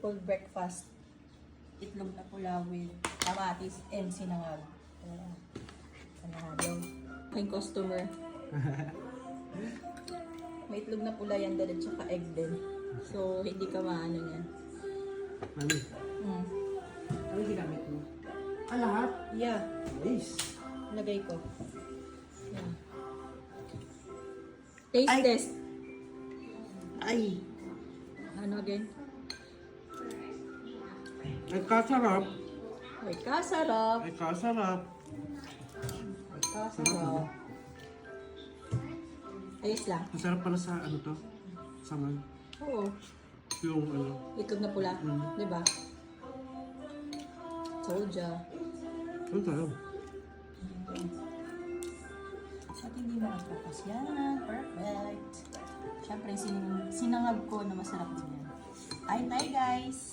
simple breakfast. Itlog na pula with kamatis and sinangag. Panalo. Aking customer. May itlog na pula yan dala tsaka egg din. So, hindi ka maano yan. Mami, ano ginamit mo? Ah, lahat? Yeah. Nice. Lagay ko. Yan. Taste Ay. test. Ay, Ano again? ay kasarap. Ay, kasarap. Ay kasarap. Ay, kasarap. Ayos lang. Masarap pala sa ano to? Saman. Oo. Yung ano. Itlog na pula. Diba? Told ya. Ano tayo? At hindi mo nagpapas yan. Perfect. Siyempre, sinangag ko na masarap din yan. Tayo guys!